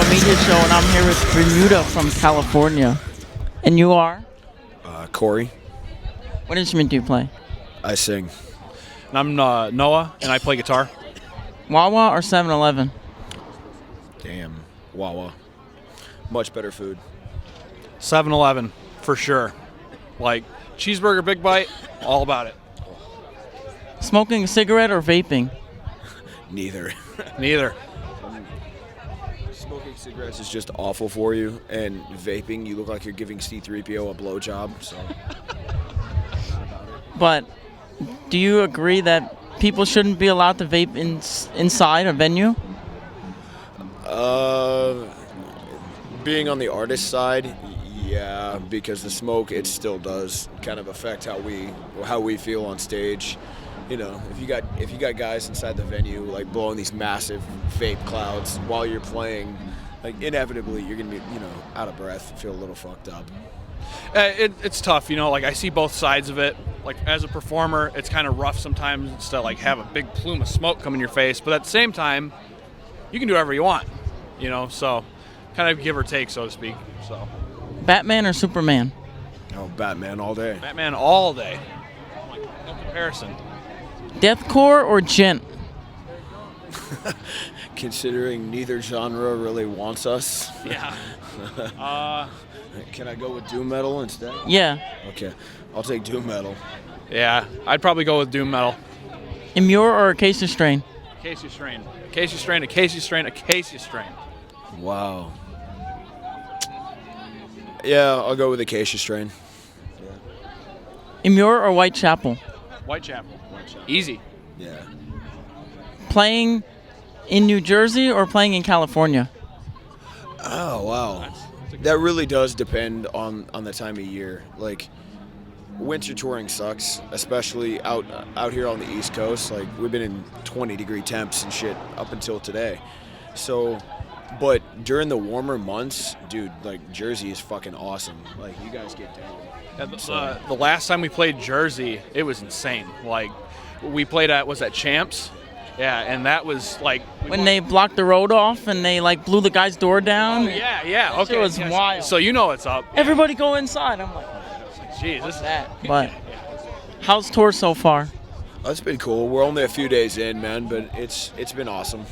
Media Show, and I'm here with Bermuda from California. And you are? Corey. What instrument do you play? I sing. And I'm Noah, and I play guitar. Wawa or 7-Eleven? Damn. Wawa. Much better food. 7-Eleven, for sure. Like, cheeseburger, big bite, all about it. Smoking a cigarette or vaping? Neither. Neither. Smoking cigarettes is just awful for you, and vaping, you look like you're giving C-3PO a blowjob. So. But do you agree that people shouldn't be allowed to vape inside a venue? Being on the artist side, yeah, because the smoke, it still does kind of affect how we feel on stage. You know, if you got guys inside the venue like blowing these massive vape clouds while you're playing, like inevitably you're gonna be, out of breath, feel a little fucked up. It's tough, like I see both sides of it. Like as a performer, it's kind of rough sometimes to like have a big plume of smoke come in your face, but at the same time, you can do whatever you want, so kind of give or take, so to speak. So Batman or Superman? Oh, Batman all day. Batman all day. Like, no comparison. Deathcore or gent? Considering neither genre really wants us. Yeah. Can I go with doom metal instead? Yeah. Okay, I'll take doom metal. Yeah, I'd probably go with doom metal. Immure or Acacia Strain? Acacia strain. Acacia strain, acacia strain, acacia strain. Wow. Yeah, I'll go with Acacia Strain. Immure or Whitechapel? Whitechapel. Easy. Yeah. Playing in New Jersey or playing in California? Oh, wow. That really does depend on the time of year. Like, winter touring sucks, especially out here on the East Coast. Like, we've been in 20-degree temps and shit up until today. So, but during the warmer months, dude, like, Jersey is fucking awesome. Like, you guys get down. Yeah, the last time we played Jersey, it was insane. Like, we played was at Champs. Yeah, and that was like... When they blocked the road off and they, like, blew the guy's door down? Oh, yeah, okay. It was wild. So you know it's up. Everybody go inside. I'm like, geez, this is that. But how's tour so far? Oh, it's been cool. We're only a few days in, man, but it's been awesome.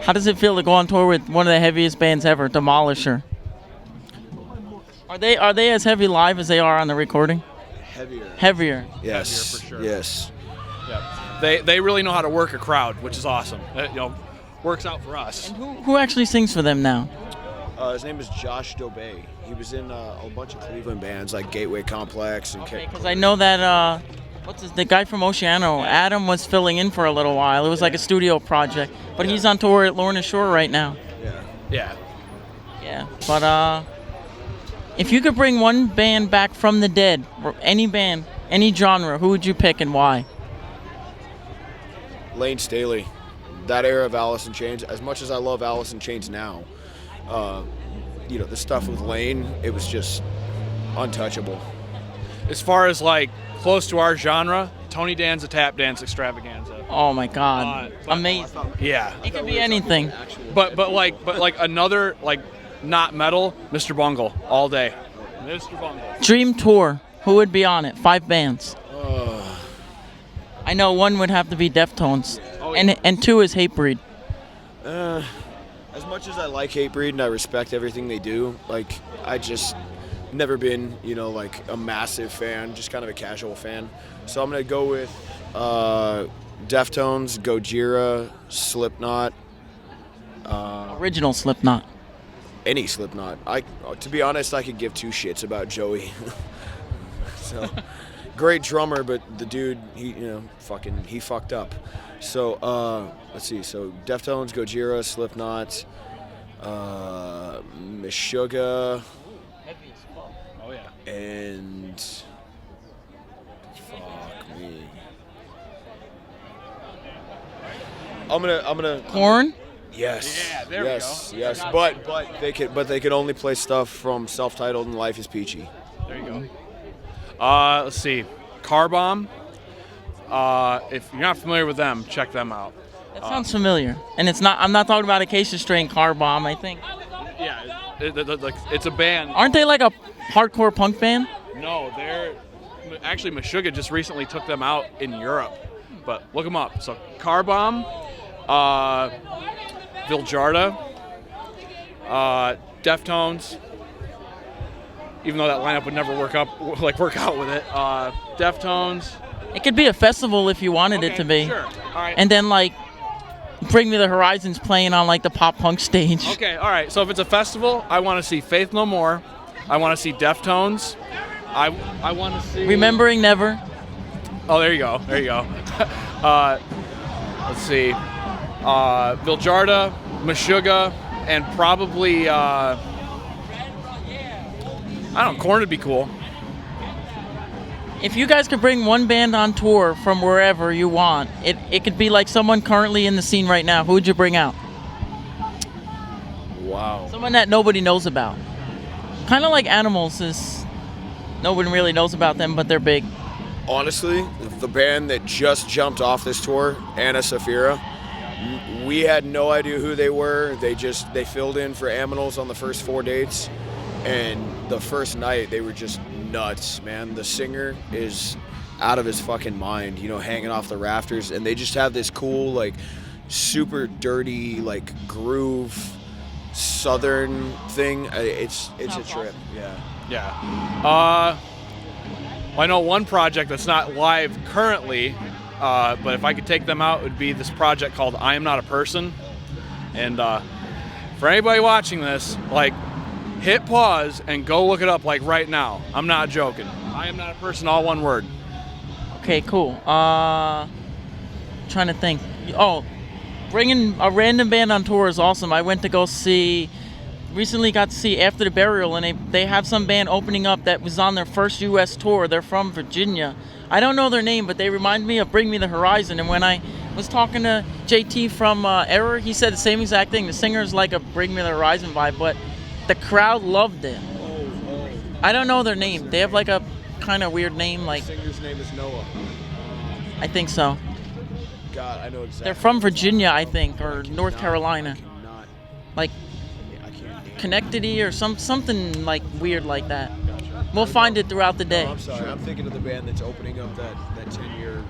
How does it feel to go on tour with one of the heaviest bands ever, Demolisher? Are they as heavy live as they are on the recording? Heavier. Yes. Heavier for sure. Yes. Yeah. They really know how to work a crowd, which is awesome. Works out for us. And who actually sings for them now? His name is Josh Dobey. He was in a bunch of Cleveland bands like Gateway Complex and. Okay, because I know that the guy from Oceano, Adam, was filling in for a little while. It was like a studio project, but he's on tour at Lorna Shore right now. Yeah. Yeah, but if you could bring one band back from the dead, or any band, any genre, who would you pick and why? Lane Staley, that era of Alice in Chains. As much as I love Alice in Chains now, the stuff with Lane, it was just untouchable. As far as like close to our genre, Tony Danza Tap Dance Extravaganza. Oh my God, amazing! Yeah, it could be anything. But like another like not metal, Mr. Bungle all day. Mr. Bungle. Dream tour, who would be on it? 5 bands. I know one would have to be Deftones, and 2 is Hatebreed. As much as I like Hatebreed and I respect everything they do, like I just never been, like a massive fan, just kind of a casual fan. So I'm gonna go with Deftones, Gojira, Slipknot. Original Slipknot. Any Slipknot. To be honest, I could give 2 shits about Joey. So. Great drummer, but the dude, he fucked up. So, let's see. So, Deftones, Gojira, Slipknot, Meshuggah, oh yeah, and fuck me. I'm gonna. Korn. Yes. Yeah, there we go. Yes. But they can only play stuff from Self-Titled and Life is Peachy. There you go. Let's see. Car Bomb. If you're not familiar with them, check them out. That sounds familiar. And it's not. I'm not talking about Acacia Strain Car Bomb. I think. Yeah, It's a band. Aren't they like a hardcore punk band? No, they're actually Meshuggah just recently took them out in Europe, but look them up. So Car Bomb, Viljarda, Deftones. Even though that lineup would never work out with it. Deftones. It could be a festival if you wanted it to be. Sure. All right. And then like Bring Me the Horizon's playing on like the pop punk stage. Okay. All right. So if it's a festival, I want to see Faith No More. I want to see Deftones. I want to see. Remembering Never. Oh, there you go. There you go. Let's see. Viljarda, Meshuggah, and probably. I don't know, Korn would be cool. If you guys could bring one band on tour from wherever you want, it could be like someone currently in the scene right now. Who would you bring out? Wow. Someone that nobody knows about. Kind of like Animals is. Nobody really knows about them, but they're big. Honestly, the band that just jumped off this tour, Anna Safira, we had no idea who they were. They filled in for Aminals on the first 4 dates. And the first night, they were just nuts, man. The singer is out of his fucking mind, hanging off the rafters. And they just have this cool, like, super dirty, like, groove, southern thing. It's a trip, yeah. Yeah. I know one project that's not live currently, but if I could take them out, it would be this project called I Am Not a Person. And for anybody watching this, like, hit pause and go look it up, like, right now. I'm not joking. I Am Not a Person, all one word. Okay, cool. Trying to think. Oh, bringing a random band on tour is awesome. I went to go see, recently got to see After the Burial, and they have some band opening up that was on their first U.S. tour. They're from Virginia. I don't know their name, but they remind me of Bring Me the Horizon. And when I was talking to JT from Error, he said the same exact thing. The singer's like a Bring Me the Horizon vibe, but the crowd loved it. I don't know their name. They have like a kind of weird name. Like, The singer's name is Noah. I think so. God, I know exactly. They're from Virginia, I think, or North Carolina. Like I can't. Connecticut or something like weird like that. We'll find it throughout the day. I'm sorry. I'm thinking of the band that's opening up that 10-year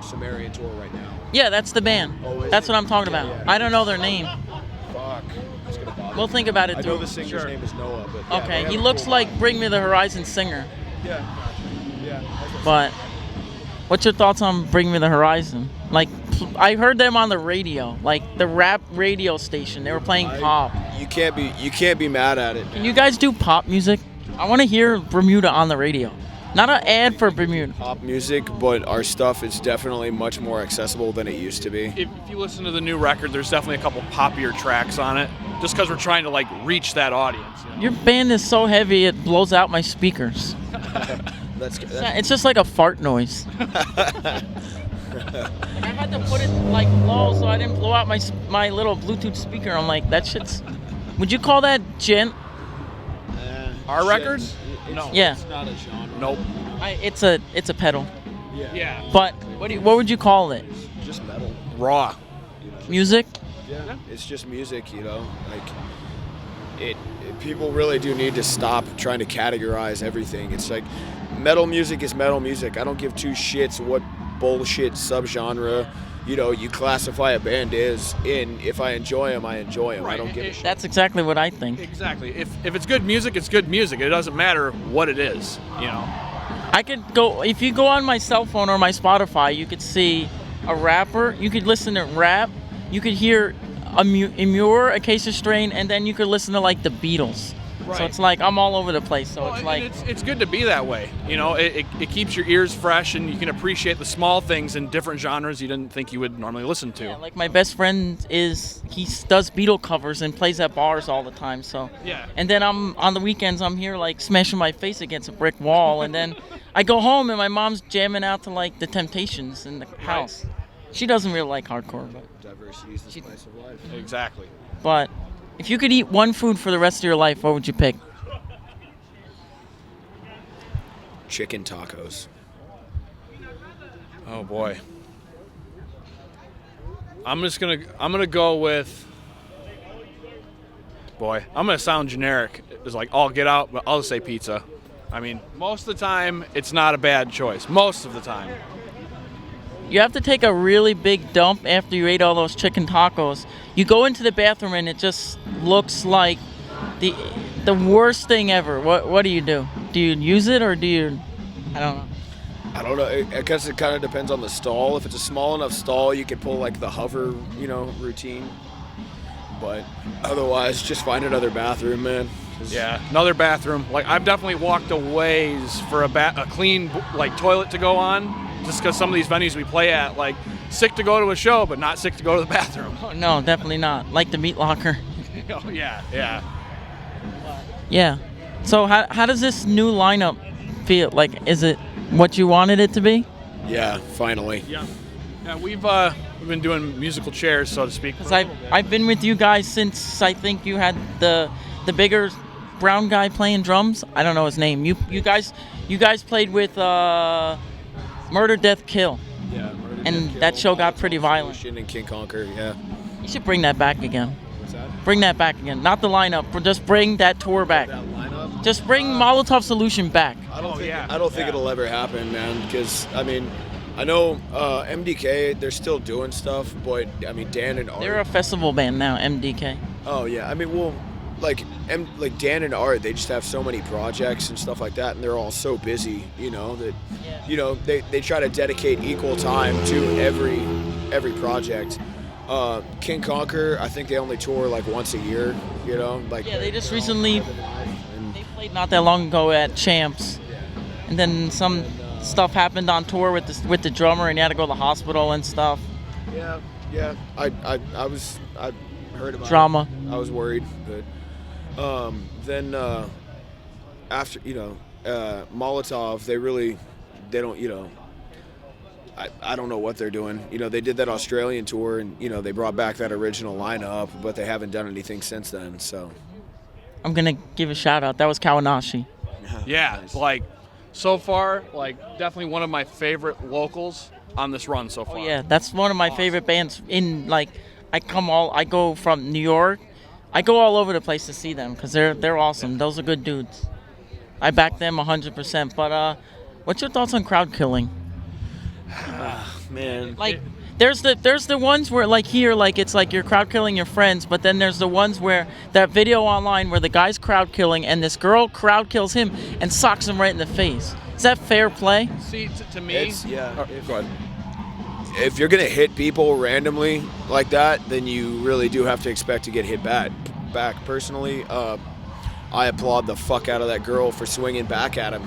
Sumerian tour right now. Yeah, that's the band. Oh, is That's it? what I'm talking about. Yeah. I don't know their name. Fuck. It's gonna bother We'll me. think about it I through. know the singer's name is Noah, but yeah, they Okay, have he a looks cool like vibe. Bring Me the Horizon singer. Yeah. Yeah. But what's your thoughts on Bring Me the Horizon? Like, I heard them on the radio, like the rap radio station. They were playing pop. You can't be mad at it. Can you guys do pop music? I want to hear Bermuda on the radio. Not an ad for Bermuda. Pop music, but our stuff is definitely much more accessible than it used to be. If you listen to the new record, there's definitely a couple poppier tracks on it, just because we're trying to, like, reach that audience. Your band is so heavy it blows out my speakers. That's It's just like a fart noise. I had to put it like low so I didn't blow out my little Bluetooth speaker. I'm like, that shit's. Would you call that gent? Our record? No. Yeah. It's not a genre. Nope. It's a pedal. Yeah. But what would you call it? Just metal. Raw. Music? Yeah. It's just music, like people really do need to stop trying to categorize everything. It's like metal music is metal music. I don't give two shits what bullshit subgenre you classify a band is in. If I enjoy them, I enjoy them. Right. I don't give a shit. That's exactly what I think. Exactly. If it's good music, it's good music. It doesn't matter what it is, I could go, if you go on my cell phone or my Spotify, you could see a rapper, you could listen to rap, you could hear a Muir, Acacia Strain, and then you could listen to like the Beatles. Right. So it's like I'm all over the place. So Well, it's like it's good to be that way. It keeps your ears fresh, and you can appreciate the small things in different genres you didn't think you would normally listen to. yeah, like my best friend he does Beatle covers and plays at bars all the time. So Yeah. and then on the weekends I'm here like smashing my face against a brick wall, and then I go home and my mom's jamming out to like the Temptations in the house. She doesn't really like hardcore, Diversity is the spice of life. Exactly. but if you could eat one food for the rest of your life, what would you pick? Chicken tacos. Oh boy. I'm gonna go with boy, I'm gonna sound generic. It's like all get out, but I'll just say pizza. I mean, most of the time, it's not a bad choice. Most of the time. You have to take a really big dump after you ate all those chicken tacos. You go into the bathroom and it just looks like the worst thing ever. What do you do? Do you use it or do you? I don't know. I don't know. I guess it kind of depends on the stall. If it's a small enough stall, you could pull like the hover, routine. But otherwise, just find another bathroom, man. Yeah, another bathroom. Like I've definitely walked a ways for a clean like toilet to go on, just because some of these venues we play at, like sick to go to a show, but not sick to go to the bathroom. Oh, no, definitely not. Like the meat locker. Oh yeah. Yeah. So how does this new lineup feel? Like, is it what you wanted it to be? Yeah, finally. Yeah. Yeah, we've been doing musical chairs, so to speak. Because I've been with you guys since I think you had the bigger brown guy playing drums. I don't know his name. You guys played with Murder Death Kill. Yeah. And that show got pretty violent. And King Conquer, yeah. You should bring that back again. What's that? Bring that back again. Not the lineup, but just bring that tour back. That lineup? Just bring Molotov Solution back. I don't think it'll ever happen, man. Because I know MDK, they're still doing stuff, but Dan and Art. They're a festival band now, MDK. Oh yeah, like Dan and Art, they just have so many projects and stuff like that, and they're all so busy, that they try to dedicate equal time to every project. King Conquer, I think they only tour like once a year, they just recently they played not that long ago at Champs, and then some stuff happened on tour with the drummer, and he had to go to the hospital and stuff. Yeah. I heard about drama. I was worried, but then after Molotov, they don't I don't know what they're doing. They did that Australian tour, and they brought back that original lineup, but they haven't done anything since then. So I'm gonna give a shout out. That was Kawanashi. Yeah, Nice. like so far, like definitely one of my favorite locals on this run so far. Oh yeah, that's one of my favorite bands. I go from New York. I go all over the place to see them because they're awesome. Those are good dudes. I back them 100%. But what's your thoughts on crowd killing? Man, Like, there's the ones where like here, like it's like you're crowd killing your friends, but then there's the ones where that video online where the guy's crowd killing and this girl crowd kills him and socks him right in the face. Is that fair play? See, to me, go ahead. If you're gonna hit people randomly like that, then you really do have to expect to get hit back. Personally, I applaud the fuck out of that girl for swinging back at him.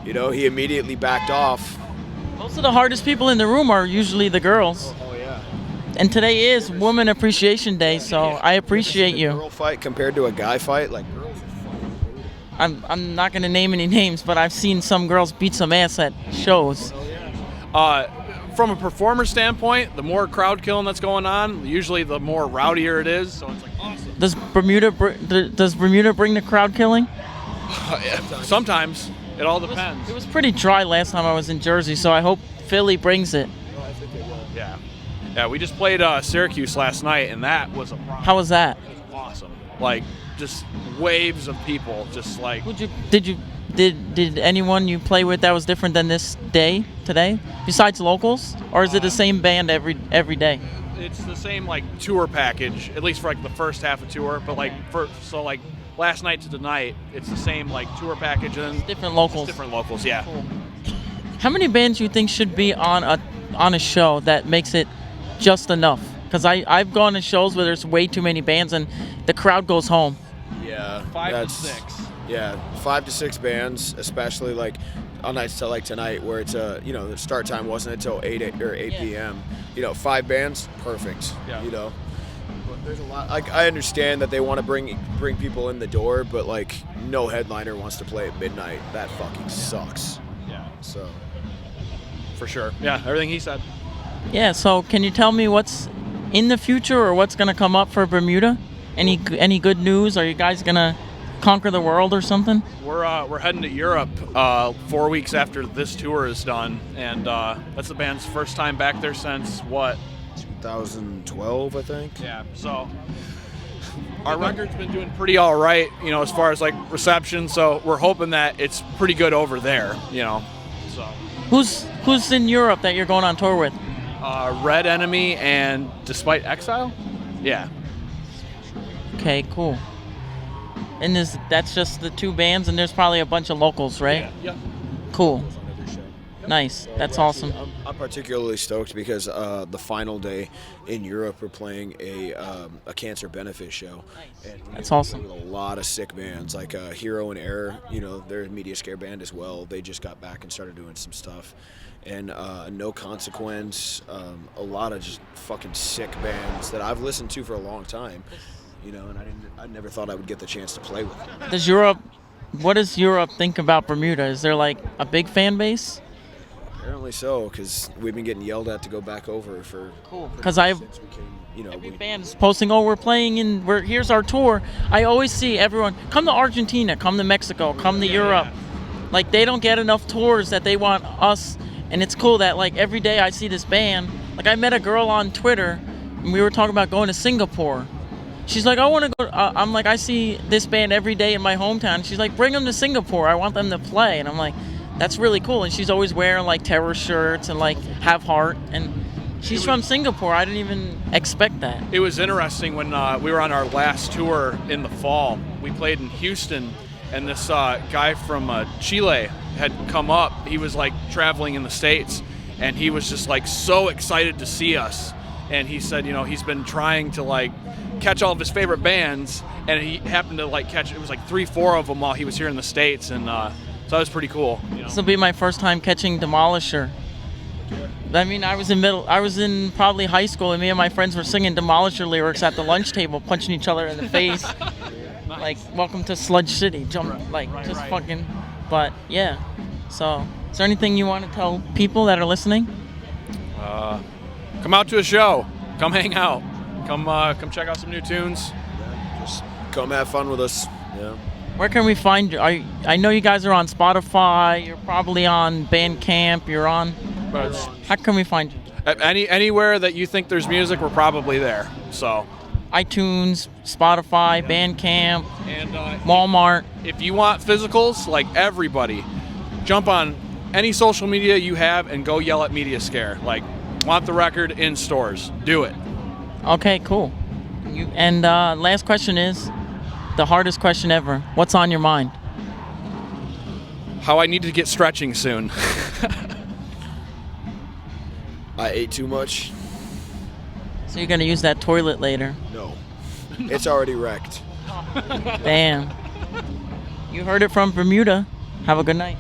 He immediately backed off. Most of the hardest people in the room are usually the girls. Oh yeah. And today is Woman Appreciation Day, so I appreciate you. Girl fight compared to a guy fight, like girls are fucking brutal. I'm not gonna name any names, but I've seen some girls beat some ass at shows. from a performer standpoint, the more crowd killing that's going on, usually the more rowdier it is. So it's like awesome. Does Bermuda bring the crowd killing? Sometimes it all depends. It was pretty dry last time I was in Jersey, so I hope Philly brings it. Yeah, we just played Syracuse last night, and that was a problem. How was that? Awesome. Like just waves of people, just like. Did anyone you play with that was different than this day today, besides locals, or is it the same band every day? It's the same like tour package, at least for like the first half of tour. But like like last night to tonight, it's the same like tour package and Different locals. Different locals, yeah. Cool. How many bands do you think should be on a show that makes it just enough? Because I've gone to shows where there's way too many bands and the crowd goes home. Yeah, 5 to 6. Yeah, 5 to 6 bands, especially like on nights like tonight where it's the start time wasn't until 8 p.m. 5 bands, perfect. Yeah. But there's a lot. Like I understand that they want to bring people in the door, but like no headliner wants to play at midnight. That fucking sucks. Yeah, So for sure. Yeah, everything he said. Yeah. So can you tell me what's in the future or what's gonna come up for Bermuda? Any good news? Are you guys gonna conquer the world or something? We're heading to Europe 4 weeks after this tour is done, and that's the band's first time back there since what? 2012, I think. Yeah. So Our record's been doing pretty all right, you know, as far as like reception. So we're hoping that it's pretty good over there, you know. So Who's in Europe that you're going on tour with? Red Enemy and Despite Exile. Yeah. Okay, cool. And that's just the two bands, and there's probably a bunch of locals, right? Yeah. Cool. Nice. That's awesome. I'm particularly stoked because the final day in Europe we're playing a cancer benefit show. And That's awesome. With a lot of sick bands like Hero and Error, you know, they're a Media Scare band as well. They just got back and started doing some stuff. And No Consequence, a lot of just fucking sick bands that I've listened to for a long time. You know, and I never thought I would get the chance to play with them. What does Europe think about Bermuda? Is there like a big fan base? Apparently so, because we've been getting yelled at to go back over for. Cool. Because I've since we came, you know, every band is posting, oh, we're playing and here's our tour. I always see everyone come to Argentina, come to Mexico, come to Europe. Like they don't get enough tours that they want us, and it's cool that like every day I see this band. Like I met a girl on Twitter, and we were talking about going to Singapore. She's like, I want to go. I'm like, I see this band every day in my hometown. She's like, bring them to Singapore. I want them to play. And I'm like, that's really cool. And she's always wearing like terror shirts and like have heart. And she's from Singapore. I didn't even expect that. It was interesting when we were on our last tour in the fall. We played in Houston, and this guy from Chile had come up. He was like traveling in the States, and he was just like so excited to see us. And he said, you know, he's been trying to like catch all of his favorite bands, and he happened to like catch, it was like 3-4 of them while he was here in the States, and so that was pretty cool. You know? This will be my first time catching Demolisher. I mean, I was in probably high school, and me and my friends were singing Demolisher lyrics at the lunch table, punching each other in the face. Nice. Like, welcome to Sludge City, fucking, but yeah. So, is there anything you want to tell people that are listening? Come out to a show, come hang out, come check out some new tunes. Yeah, just come have fun with us. Yeah. Where can we find you? I know you guys are on Spotify. You're probably on Bandcamp. You're on. How can we find you? Anywhere that you think there's music, we're probably there. So. iTunes, Spotify, Bandcamp, and Walmart. If you want physicals, like everybody, jump on any social media you have and go yell at Media Scare. Like, want the record in stores. Do it. Okay, cool. And last question is the hardest question ever. What's on your mind? How I need to get stretching soon. I ate too much. So you're going to use that toilet later? No. It's already wrecked. Damn. You heard it from Bermuda. Have a good night.